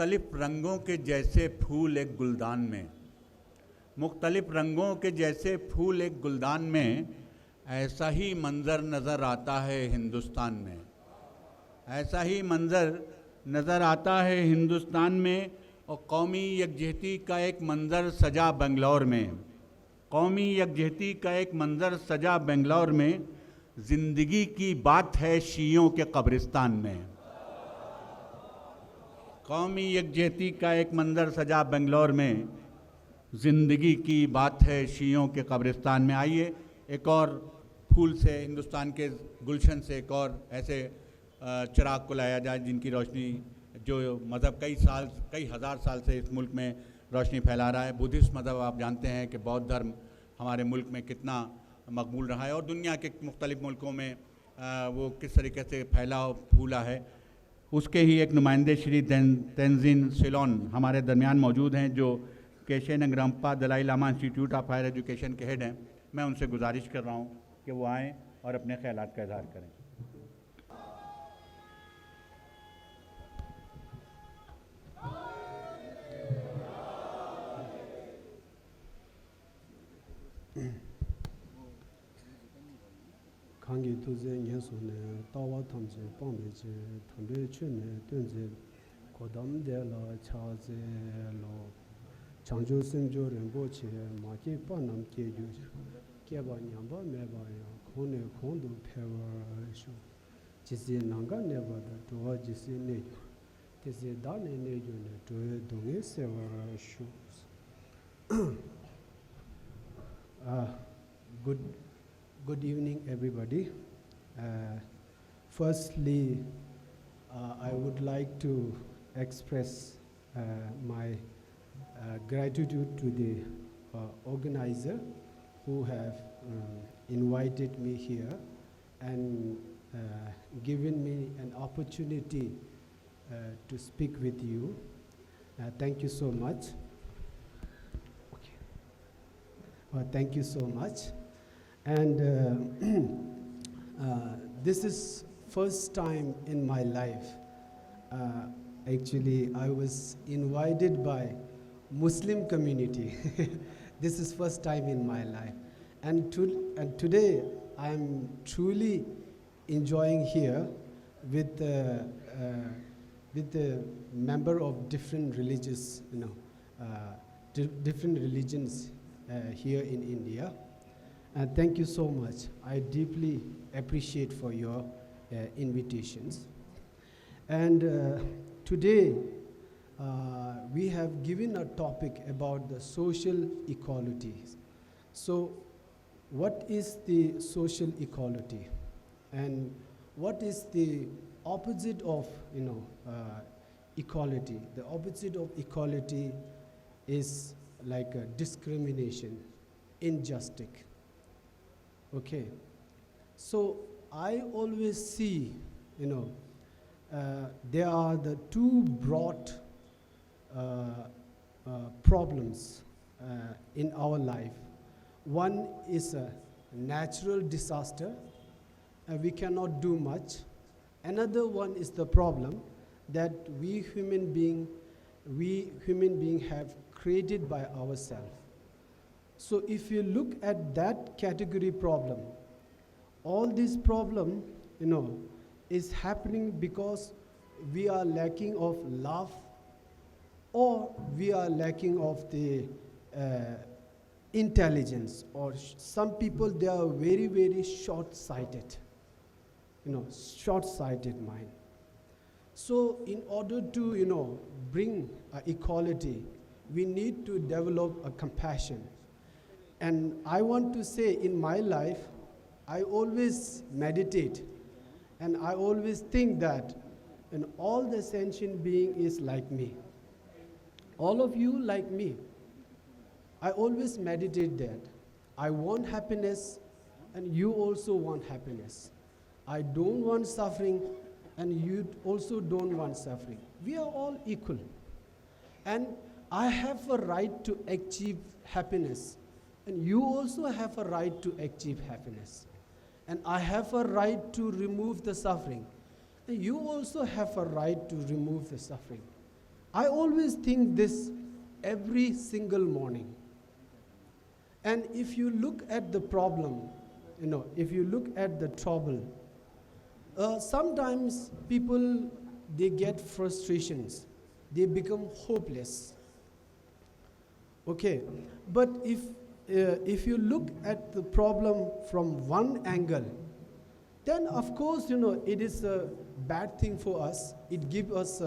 मुख्तलिफ रंगों के जैसे फूल एक गुलदान में, मुख्तलिफ रंगों के जैसे फूल एक गुलदान में, ऐसा ही मंज़र नज़र आता है हिंदुस्तान में, ऐसा ही मंज़र नज़र आता है हिंदुस्तान में। और कौमी यकजहती का एक मंज़र सजा बेंगलोर में, कौमी यकजहती का एक मंज़र सजा बेंगलोर में, ज़िंदगी की बात है शियों के कब्रिस्तान में। कौमी यकजहती का एक मंज़र सजा बेंगलोर में, ज़िंदगी की बात है शियों के कब्रिस्तान में। आइए एक और फूल से, हिंदुस्तान के गुलशन से एक और ऐसे चिराग को लाया जाए जिनकी रोशनी, जो मज़हब कई हज़ार साल से इस मुल्क में रोशनी फैला रहा है। बुद्धिस्ट मज़हब, आप जानते हैं कि बौद्ध धर्म हमारे मुल्क में कितना मकबूल रहा है और दुनिया के मुख्तलिफ़ मुल्कों में वो किस तरीके से फैला और फूला है। उसके ही एक नुमाइंदे श्री तेंजिन सेलोन हमारे दरमियान मौजूद हैं, जो केशे नगरम्पा Dalai Lama institute of higher education के हेड हैं। मैं उनसे गुजारिश कर रहा हूँ कि वो आएँ और अपने ख्यालात का इजहार करें। 강기 두제 예수네 따와 탐제 뻥메제 탐베 춘네 뜬제 고담데라 차제로 창조 생조 렘보체 마키 빠남 계주 깨바 냠바 메바야 코네 콘도 페버쇼 지시 난가 네바다 도와 지시 네주 지시 다네 네주네 도에 동에 세버쇼 Good evening, everybody. Firstly, I would like to express my gratitude to the organizer who have invited me here and given me an opportunity to speak with you. Thank you so much. Thank you so much. And this is first time in my life. Actually, I was invited by Muslim community. This is first time in my life. And today, I'm truly enjoying here with the member of different religious, different religions here in India. Thank you so much. I deeply appreciate for your invitations. And today, we have given a topic about the social equalities. So, what is the social equality? And what is the opposite of, equality? The opposite of equality is like a discrimination, injustice. Okay, so I always see, there are the two broad problems in our life. One is a natural disaster, and we cannot do much. Another one is the problem that we human being have created by ourselves. So if you look at that category problem, all this problem, is happening because we are lacking of love, or we are lacking of the intelligence, or some people, they are very, very short-sighted, short-sighted mind. So in order to, bring equality, we need to develop a compassion. And I want to say, in my life, I always meditate, and I always think that all the sentient being is like me. All of you like me. I always meditate that. I want happiness, and you also want happiness. I don't want suffering, and you also don't want suffering. We are all equal. And I have a right to achieve happiness. And you also have a right to achieve happiness. And I have a right to remove the suffering. And you also have a right to remove the suffering. I always think this every single morning. And if you look at the problem, if you look at the trouble, sometimes people, they get frustrations. They become hopeless. Okay, but if you look at the problem from one angle, then of course, it is a bad thing for us. It gives us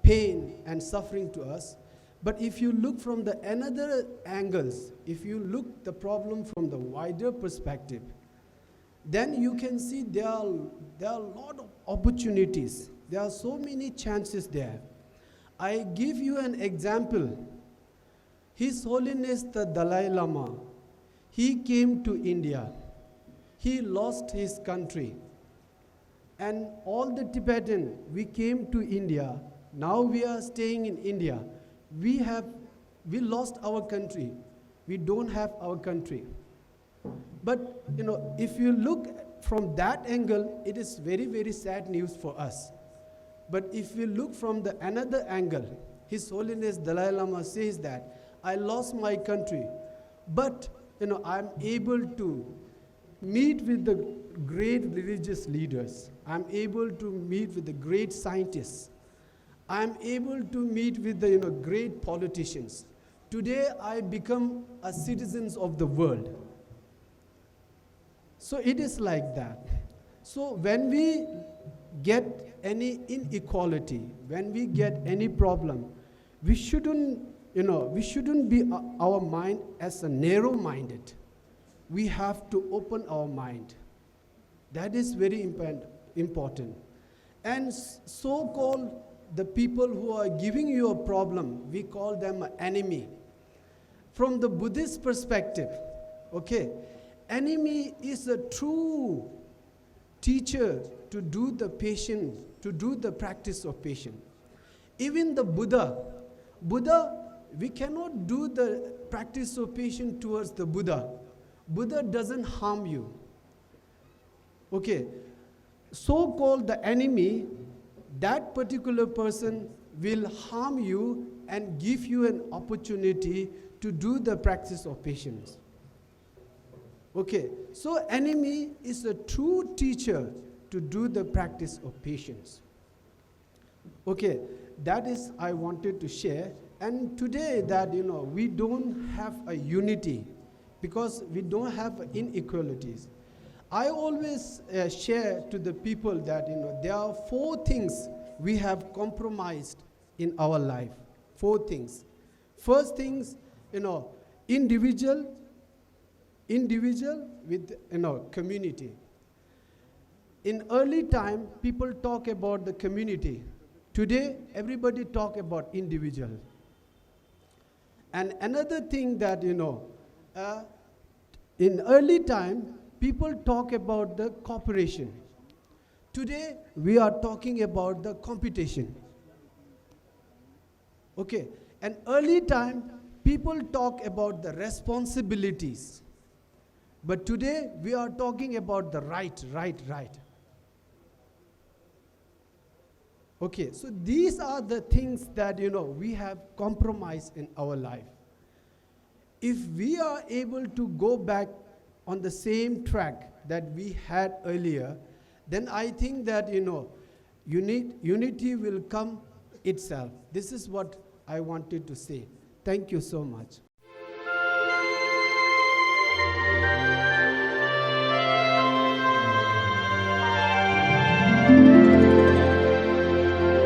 pain and suffering to us. But if you look from the another angles, if you look the problem from the wider perspective, then you can see there are a lot of opportunities. There are so many chances there. I give you an example. His Holiness the Dalai Lama, he came to India. He lost his country. And all the Tibetan, we came to India. Now we are staying in India. We lost our country. We don't have our country. But, if you look from that angle, it is very, very sad news for us. But if you look from the another angle, His Holiness Dalai Lama says that, I lost my country, but, I'm able to meet with the great religious leaders. I'm able to meet with the great scientists. I'm able to meet with the great politicians. Today I become a citizen of the world. So it is like that. So when we get any inequality, when we get any problem, we shouldn't be our mind as a narrow-minded. We have to open our mind. That is very important. And so-called the people who are giving you a problem, we call them an enemy. From the Buddhist perspective, okay, enemy is a true teacher to do the patience, to do the practice of patience. Even the Buddha, we cannot do the practice of patience towards the Buddha. Buddha doesn't harm you. Okay, so-called the enemy, that particular person will harm you and give you an opportunity to do the practice of patience. Okay, so enemy is a true teacher to do the practice of patience. Okay, that is I wanted to share. And today that, we don't have a unity because we don't have inequalities. I always share to the people that, there are 4 things we have compromised in our life. 4 things. First things, individual with, community. In early time, people talk about the community. Today, everybody talk about individual. And another thing that, in early time, people talk about the cooperation. Today, we are talking about the competition. Okay, and early time, people talk about the responsibilities. But today, we are talking about the right. Okay, so these are the things that, we have compromised in our life. If we are able to go back on the same track that we had earlier, then I think that, unity will come itself. This is what I wanted to say. Thank you so much.